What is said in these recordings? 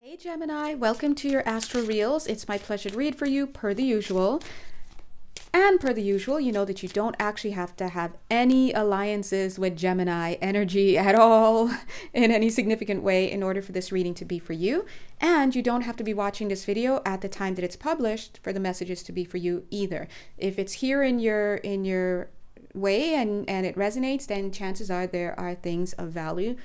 Hey Gemini, welcome to your Astro Reels. It's my pleasure to read for you per the usual. And per the usual, you know that you don't actually have to have any alliances with Gemini energy at all in any significant way in order for this reading to be for you. And you don't have to be watching this video at the time that it's published for the messages to be for you either. If it's here in your way and it resonates, then chances are there are things of value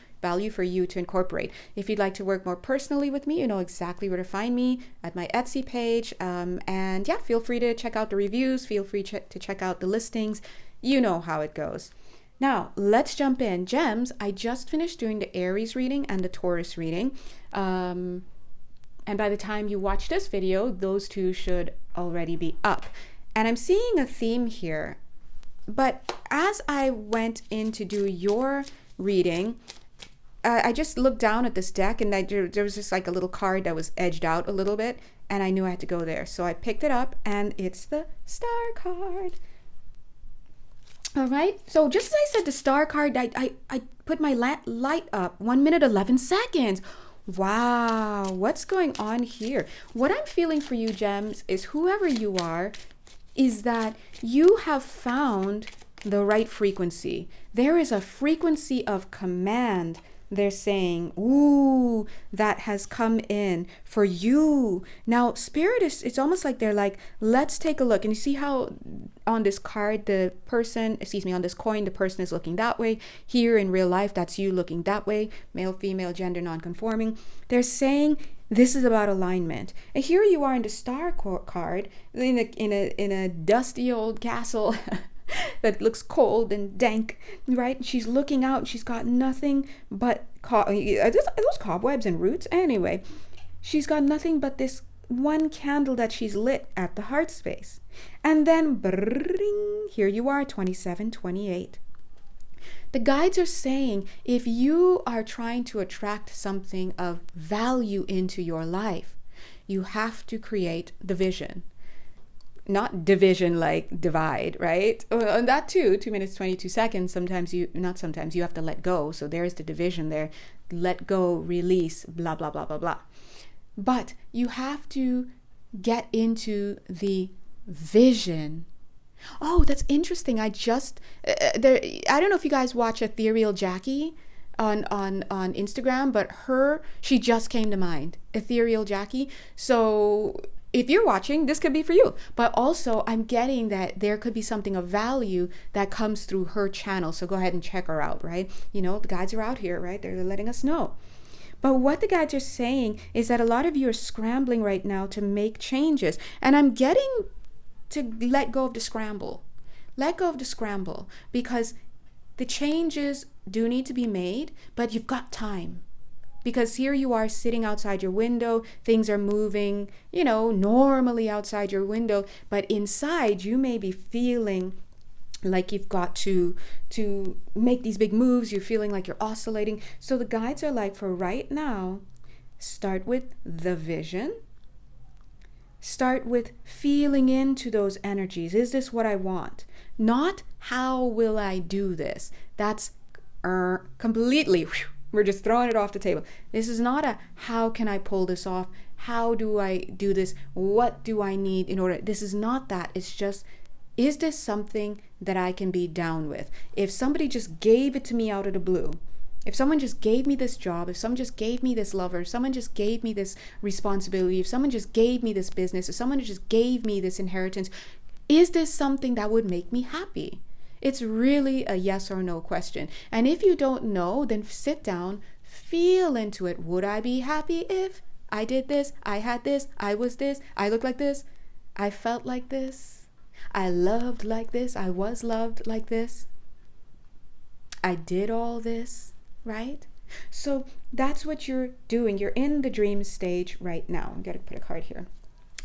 for you to incorporate. If you'd like to work more personally with me, you know exactly where to find me at my Etsy page. And yeah, feel free to check out the reviews. Feel free to check out the listings. You know how it goes. Now, let's jump in. Gems, I just finished doing the Aries reading and the Taurus reading. And by the time you watch this video, those two should already be up. And I'm seeing a theme here. But as I went in to do your reading, I just looked down at this deck and there was just like a little card that was edged out a little bit, and I knew I had to go there. So I picked it up and it's the star card. All right. So just as I said, the star card, I put my light up 1 minute, 11 seconds. Wow. What's going on here? What I'm feeling for you, Gems, is whoever you are, is that you have found the right frequency. There is a frequency of command. They're saying, ooh, that has come in for you. Now, Spirit it's almost like they're like, let's take a look. And you see how on this card, on this coin, the person is looking that way. Here in real life, that's you looking that way. Male, female, gender, non-conforming. They're saying this is about alignment. And here you are in the star card in a dusty old castle that looks cold and dank, right? She's looking out. She's got nothing but those cobwebs and roots. Anyway, she's got nothing but this one candle that she's lit at the heart space. And then, bring, here you are, 2728. The guides are saying if you are trying to attract something of value into your life, you have to create the vision. Not division like divide, right? And that too, 2 minutes, 22 seconds. You have to let go. So there's the division there. Let go, release, blah, blah, blah, blah, blah. But you have to get into the vision. Oh, that's interesting. I don't know if you guys watch Ethereal Jackie on Instagram, but she just came to mind. Ethereal Jackie. So if you're watching, this could be for you. But also, I'm getting that there could be something of value that comes through her channel. So go ahead and check her out, right? You know, the guides are out here, right? They're letting us know. But what the guides are saying is that a lot of you are scrambling right now to make changes. And I'm getting to let go of the scramble. Let go of the scramble, because the changes do need to be made, but you've got time. Because here you are sitting outside your window, things are moving, normally outside your window, but inside you may be feeling like you've got to make these big moves. You're feeling like you're oscillating. So the guides are like, for right now, start with the vision. Start with feeling into those energies. Is this what I want? Not how will I do this? That's completely... We're just throwing it off the table. This is not a how can I pull this off? How do I do this? What do I need in order? This is not that. It's just, is this something that I can be down with? If somebody just gave it to me out of the blue, if someone just gave me this job, if someone just gave me this lover, if someone just gave me this responsibility, if someone just gave me this business, if someone just gave me this inheritance, is this something that would make me happy? It's really a yes or no question. And if you don't know, then sit down, feel into it. Would I be happy if I did this, I had this, I was this, I looked like this, I felt like this, I loved like this, I was loved like this, I did all this, right? So that's what you're doing. You're in the dream stage right now. I'm going to put a card here.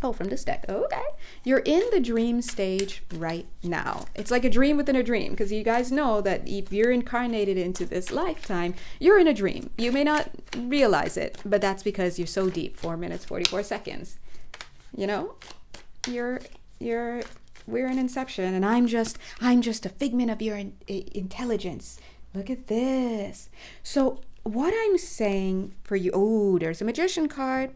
Oh, from this deck. Okay. You're in the dream stage right now. It's like a dream within a dream, because you guys know that if you're incarnated into this lifetime, you're in a dream. You may not realize it, but that's because you're so deep. 4 minutes, 44 seconds. We're in Inception, and I'm just a figment of your intelligence. Look at this. So what I'm saying for you, oh, there's a magician card.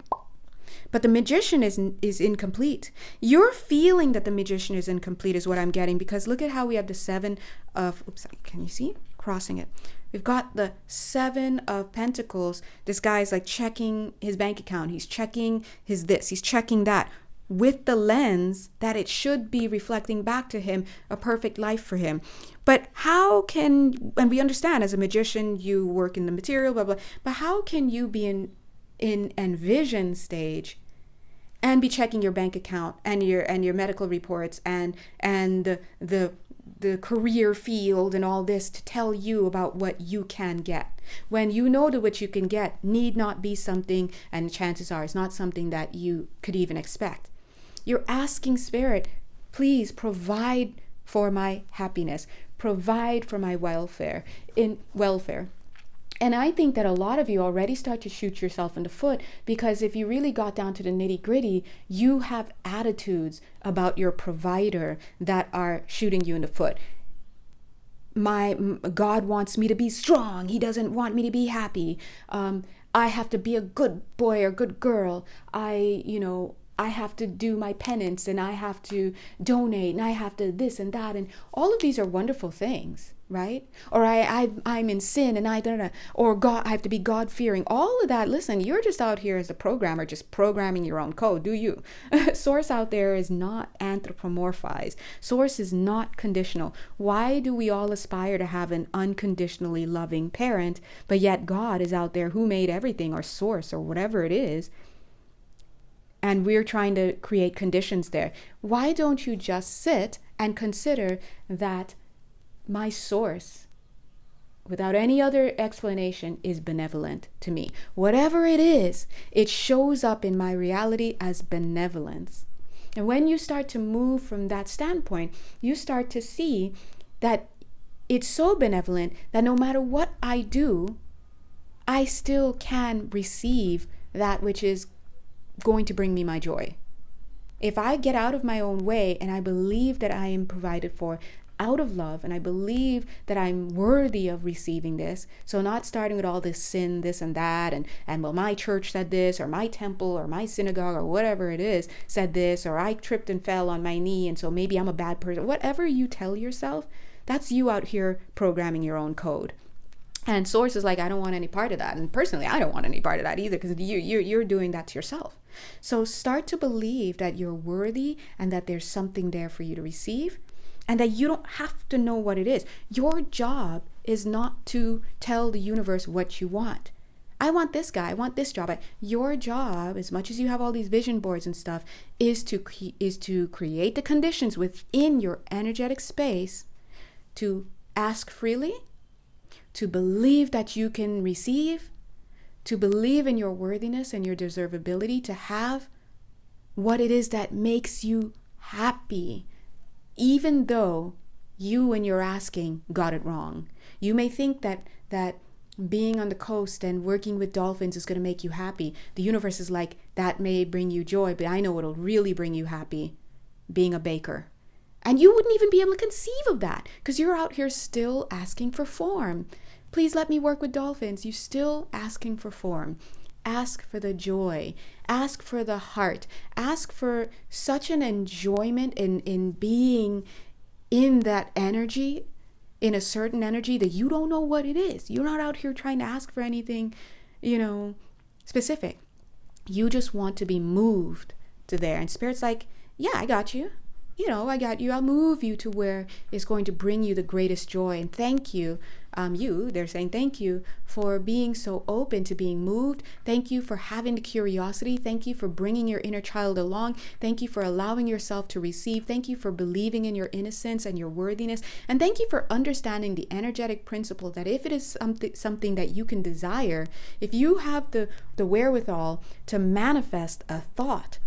But the magician is incomplete. You're feeling that the magician is incomplete is what I'm getting, because look at how we have the 7 of, oops, can you see? Crossing it. We've got the 7 of Pentacles. This guy's like checking his bank account. He's checking his this. He's checking that with the lens that it should be reflecting back to him a perfect life for him. But how can, and we understand as a magician, you work in the material, blah, blah, but how can you be in envision stage and be checking your bank account and your medical reports and the career field and all this to tell you about what you can get, when you know that what you can get need not be something, and chances are it's not something that you could even expect. You're asking Spirit, please provide for my happiness, provide for my welfare. And I think that a lot of you already start to shoot yourself in the foot, because if you really got down to the nitty gritty, you have attitudes about your provider that are shooting you in the foot. My God wants me to be strong. He doesn't want me to be happy. I have to be a good boy or good girl. I have to do my penance, and I have to donate, and I have to this and that. And all of these are wonderful things, right? Or I'm in sin, and I don't know. Or God, I have to be God-fearing. All of that, listen, you're just out here as a programmer, just programming your own code, do you? Source out there is not anthropomorphized. Source is not conditional. Why do we all aspire to have an unconditionally loving parent, but yet God is out there who made everything, or source, or whatever it is, and we're trying to create conditions there? Why don't you just sit and consider that my source, without any other explanation, is benevolent to me? Whatever it is, it shows up in my reality as benevolence. And when you start to move from that standpoint, you start to see that it's so benevolent that no matter what I do, I still can receive that which is going to bring me my joy. If I get out of my own way and I believe that I am provided for out of love, and I believe that I'm worthy of receiving this, so not starting with all this sin, this and that, and well, my church said this, or my temple, or my synagogue, or whatever it is, said this, or I tripped and fell on my knee, and so maybe I'm a bad person. Whatever you tell yourself, that's you out here programming your own code. And Source is like, I don't want any part of that. And personally, I don't want any part of that either, because you're doing that to yourself. So start to believe that you're worthy, and that there's something there for you to receive, and that you don't have to know what it is. Your job is not to tell the universe what you want. I want this guy, I want this job. Your job, as much as you have all these vision boards and stuff, is to create the conditions within your energetic space to ask freely, to believe that you can receive, to believe in your worthiness and your deservability to have what it is that makes you happy, even though you, when you're asking, got it wrong. You may think that being on the coast and working with dolphins is going to make you happy. The universe is like, that may bring you joy, but I know what'll really bring you happy: being a baker. And you wouldn't even be able to conceive of that, because you're out here still asking for form. Please let me work with dolphins. You're still asking for form. Ask for the joy. Ask for the heart. Ask for such an enjoyment in being in that energy, in a certain energy that you don't know what it is. You're not out here trying to ask for anything, specific. You just want to be moved to there. And Spirit's like, yeah, I got you. I got you. I'll move you to where it's going to bring you the greatest joy. And thank you. They're saying thank you for being so open to being moved. Thank you for having the curiosity. Thank you for bringing your inner child along. Thank you for allowing yourself to receive. Thank you for believing in your innocence and your worthiness. And thank you for understanding the energetic principle that if it is something that you can desire, if you have the wherewithal to manifest a thought,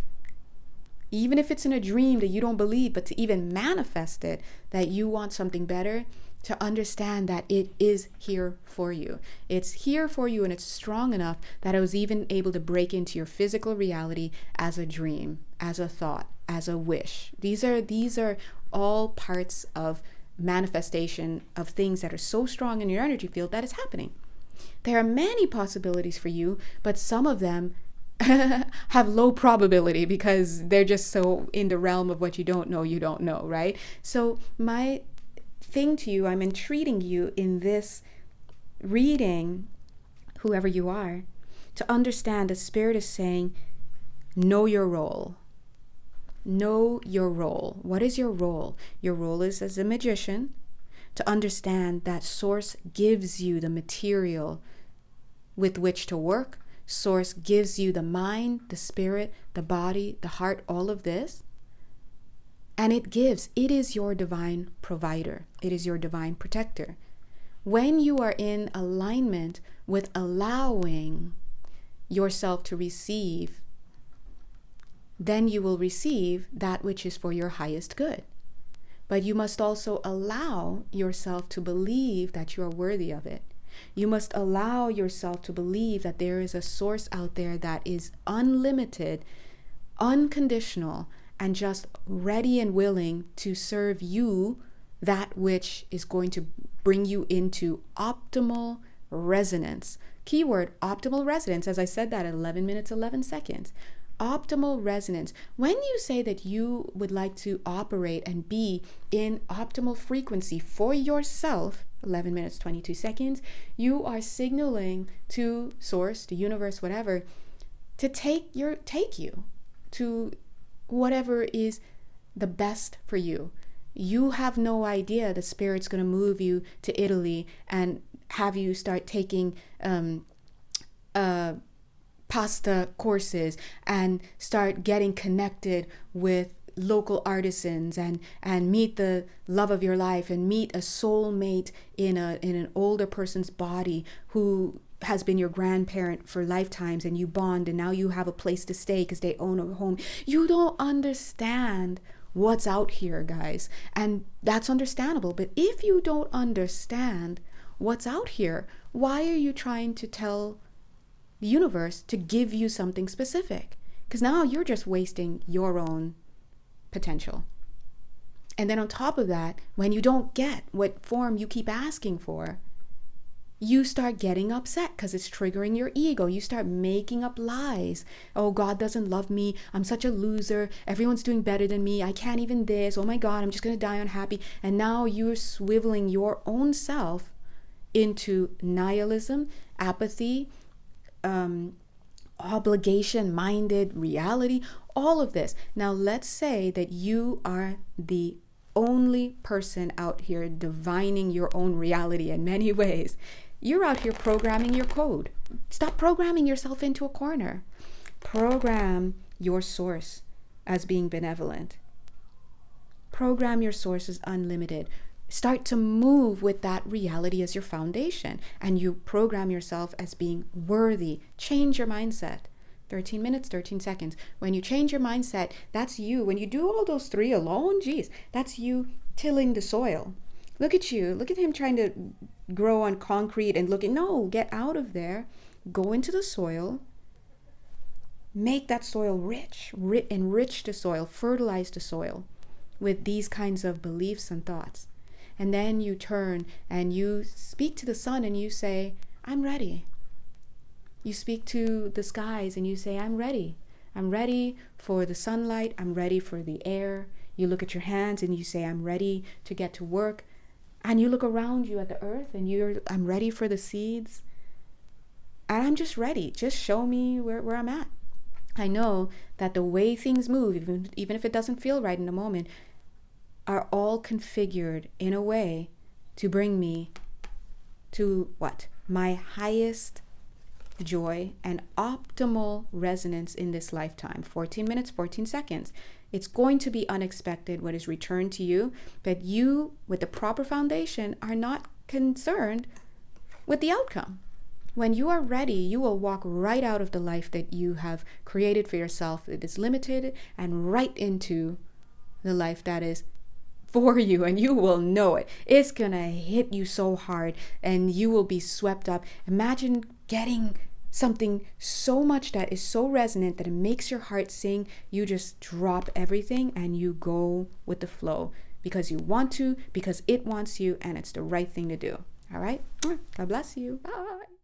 even if it's in a dream that you don't believe, but to even manifest it, that you want something better, to understand that it is here for you. It's here for you, and it's strong enough that I was even able to break into your physical reality as a dream, as a thought, as a wish. These are all parts of manifestation of things that are so strong in your energy field that it's happening. There are many possibilities for you, but some of them have low probability because they're just so in the realm of what you don't know, right? So my thing to you, I'm entreating you in this reading, whoever you are, to understand the Spirit is saying, know your role. Know your role. What is your role? Your role is as a magician to understand that Source gives you the material with which to work. Source gives you the mind, the spirit, the body, the heart, all of this. And it is your divine provider. It is your divine protector. When you are in alignment with allowing yourself to receive, then you will receive that which is for your highest good. But you must also allow yourself to believe that you are worthy of it. You must allow yourself to believe that there is a source out there that is unlimited, unconditional, and just ready and willing to serve you that which is going to bring you into optimal resonance. Keyword, optimal resonance, as I said that at 11 minutes, 11 seconds. Optimal resonance. When you say that you would like to operate and be in optimal frequency for yourself, 11 minutes, 22 seconds, you are signaling to Source, to universe, whatever, to take you to whatever is the best for you. You have no idea the Spirit's going to move you to Italy and have you start taking pasta courses and start getting connected with local artisans and meet the love of your life and meet a soulmate in an older person's body who has been your grandparent for lifetimes, and you bond, and now you have a place to stay because they own a home. You don't understand what's out here, guys, and that's understandable. But if you don't understand what's out here, why are you trying to tell the universe to give you something specific? Because now you're just wasting your own potential. And then on top of that, when you don't get what form you keep asking for, you start getting upset because it's triggering your ego. You start making up lies. Oh, God doesn't love me. I'm such a loser. Everyone's doing better than me. I can't even this. Oh my God, I'm just going to die unhappy. And now you're swiveling your own self into nihilism, apathy, obligation-minded reality, all of this. Now, let's say that you are the only person out here divining your own reality in many ways. You're out here programming your code. Stop programming yourself into a corner. Program your Source as being benevolent. Program your Source as unlimited. Start to move with that reality as your foundation, and you program yourself as being worthy. Change your mindset. 13 minutes, 13 seconds. When you change your mindset, that's you. When you do all those three alone, geez, that's you tilling the soil. Look at you. Look at him trying to grow on concrete and no, get out of there. Go into the soil. Make that soil rich. Enrich the soil. Fertilize the soil with these kinds of beliefs and thoughts. And then you turn and you speak to the sun and you say, I'm ready. You speak to the skies and you say, I'm ready. I'm ready for the sunlight. I'm ready for the air. You look at your hands and you say, I'm ready to get to work. And you look around you at the earth and I'm ready for the seeds. And I'm just ready. Just show me where I'm at. I know that the way things move, even if it doesn't feel right in the moment, are all configured in a way to bring me to what? My highest joy and optimal resonance in this lifetime. 14 minutes, 14 seconds. It's going to be unexpected what is returned to you, but you, with the proper foundation, are not concerned with the outcome. When you are ready, you will walk right out of the life that you have created for yourself. It is limited, and right into the life that is for you, and you will know it. It's gonna hit you so hard and you will be swept up. Imagine getting something so much that is so resonant that it makes your heart sing. You just drop everything and you go with the flow because you want to, because it wants you, and it's the right thing to do. All right? God bless you. Bye.